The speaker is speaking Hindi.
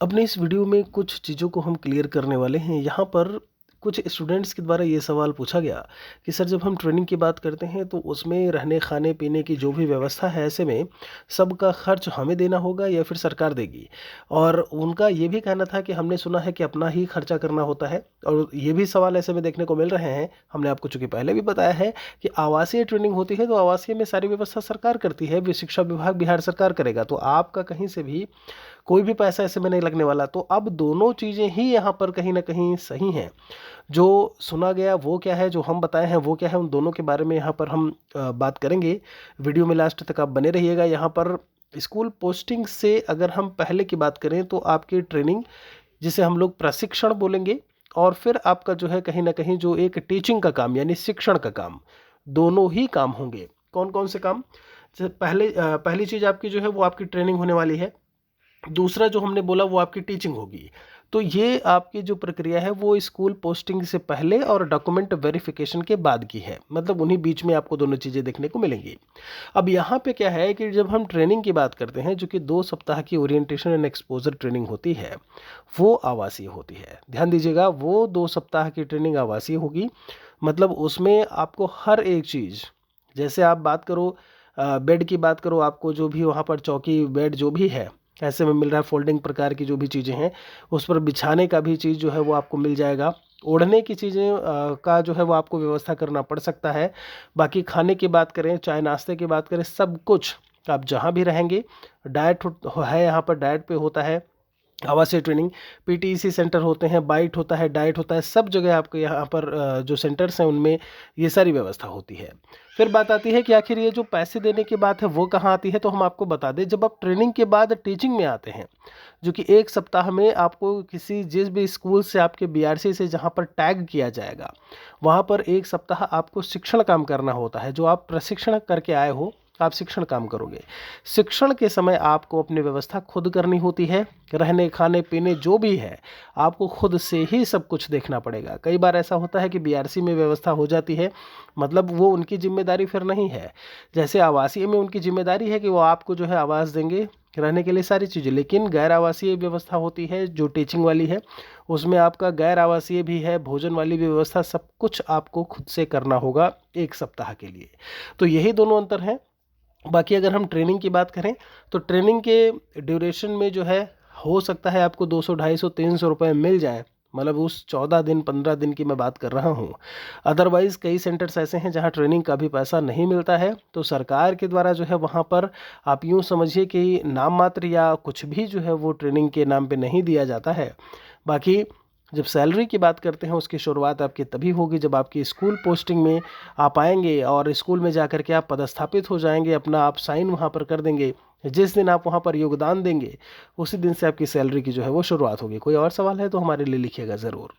अपने इस वीडियो में कुछ चीज़ों को हम क्लियर करने वाले हैं। यहाँ पर कुछ स्टूडेंट्स के द्वारा ये सवाल पूछा गया कि सर जब हम ट्रेनिंग की बात करते हैं तो उसमें रहने खाने पीने की जो भी व्यवस्था है, ऐसे में सबका खर्च हमें देना होगा या फिर सरकार देगी। और उनका ये भी कहना था कि हमने सुना है कि अपना ही खर्चा करना होता है। और ये भी सवाल ऐसे में देखने को मिल रहे हैं, हमने आपको चूंकि पहले भी बताया है कि आवासीय ट्रेनिंग होती है तो आवासीय में सारी व्यवस्था सरकार करती है, शिक्षा विभाग बिहार सरकार करेगा, तो आपका कहीं से भी कोई भी पैसा ऐसे में नहीं लगने वाला। तो अब दोनों चीज़ें ही यहाँ पर कहीं ना कहीं सही हैं। जो सुना गया वो क्या है, जो हम बताए हैं वो क्या है, उन दोनों के बारे में यहाँ पर हम बात करेंगे। वीडियो में लास्ट तक आप बने रहिएगा। यहाँ पर स्कूल पोस्टिंग से अगर हम पहले की बात करें तो आपकी ट्रेनिंग, जिसे हम लोग प्रशिक्षण बोलेंगे, और फिर आपका जो है कहीं ना कहीं जो एक टीचिंग का काम यानी शिक्षण का काम, दोनों ही काम होंगे। कौन कौन से काम? जैसे पहली चीज़ आपकी जो है वो आपकी ट्रेनिंग होने वाली है। दूसरा जो हमने बोला वो आपकी टीचिंग होगी। तो ये आपकी जो प्रक्रिया है वो स्कूल पोस्टिंग से पहले और डॉक्यूमेंट वेरिफिकेशन के बाद की है, मतलब उन्हीं बीच में आपको दोनों चीज़ें देखने को मिलेंगी। अब यहाँ पे क्या है कि जब हम ट्रेनिंग की बात करते हैं, जो कि 2 सप्ताह की ओरिएंटेशन एंड एक्सपोजर ट्रेनिंग होती है, वो आवासीय होती है। ध्यान दीजिएगा, वो 2 सप्ताह की ट्रेनिंग आवासीय होगी। मतलब उसमें आपको हर एक चीज़, जैसे आप बात करो बेड की बात करो, आपको जो भी वहाँ पर चौकी बेड जो भी है ऐसे में मिल रहा है, फोल्डिंग प्रकार की जो भी चीज़ें हैं, उस पर बिछाने का भी चीज़ जो है वो आपको मिल जाएगा। ओढ़ने की चीज़ें का जो है वो आपको व्यवस्था करना पड़ सकता है। बाकी खाने की बात करें, चाय नाश्ते की बात करें, सब कुछ आप जहाँ भी रहेंगे, डाइट है, यहाँ पर डाइट पे होता है। आवासीय ट्रेनिंग, पीटीईसी सेंटर होते हैं, बाइट होता है, डाइट होता है, सब जगह आपको यहाँ पर जो सेंटर्स हैं उनमें ये सारी व्यवस्था होती है। फिर बात आती है कि आखिर ये जो पैसे देने की बात है वो कहाँ आती है, तो हम आपको बता दें, जब आप ट्रेनिंग के बाद टीचिंग में आते हैं, जो कि 1 सप्ताह में आपको किसी जिस भी स्कूल से आपके बीआरसी से जहाँ पर टैग किया जाएगा, वहाँ पर 1 सप्ताह आपको शिक्षण काम करना होता है। जो आप प्रशिक्षण करके आए हो, आप शिक्षण काम करोगे। शिक्षण के समय आपको अपनी व्यवस्था खुद करनी होती है। रहने खाने पीने जो भी है आपको खुद से ही सब कुछ देखना पड़ेगा। कई बार ऐसा होता है कि बीआरसी में व्यवस्था हो जाती है, मतलब वो उनकी जिम्मेदारी फिर नहीं है। जैसे आवासीय में उनकी जिम्मेदारी है कि वो आपको जो है आवास देंगे, रहने के लिए सारी चीज़ें, लेकिन गैर आवासीय व्यवस्था होती है जो टीचिंग वाली है, उसमें आपका गैर आवासीय भी है, भोजन वाली भी व्यवस्था, सब कुछ आपको खुद से करना होगा 1 सप्ताह के लिए। तो यही दोनों अंतर हैं। बाकी अगर हम ट्रेनिंग की बात करें तो ट्रेनिंग के ड्यूरेशन में जो है, हो सकता है आपको 200, 250, 300 रुपये मिल जाए, मतलब उस 14 दिन 15 दिन की मैं बात कर रहा हूँ। अदरवाइज़ कई सेंटर्स ऐसे हैं जहाँ ट्रेनिंग का भी पैसा नहीं मिलता है, तो सरकार के द्वारा जो है वहाँ पर आप यूँ समझिए कि नाम मात्र या कुछ भी जो है वो ट्रेनिंग के नाम पे नहीं दिया जाता है। बाकी जब सैलरी की बात करते हैं, उसकी शुरुआत आपकी तभी होगी जब आपकी स्कूल पोस्टिंग में आप आएंगे और स्कूल में जाकर के आप पदस्थापित हो जाएंगे, अपना आप साइन वहाँ पर कर देंगे। जिस दिन आप वहाँ पर योगदान देंगे, उसी दिन से आपकी सैलरी की जो है वो शुरुआत होगी। कोई और सवाल है तो हमारे लिए लिखिएगा ज़रूर।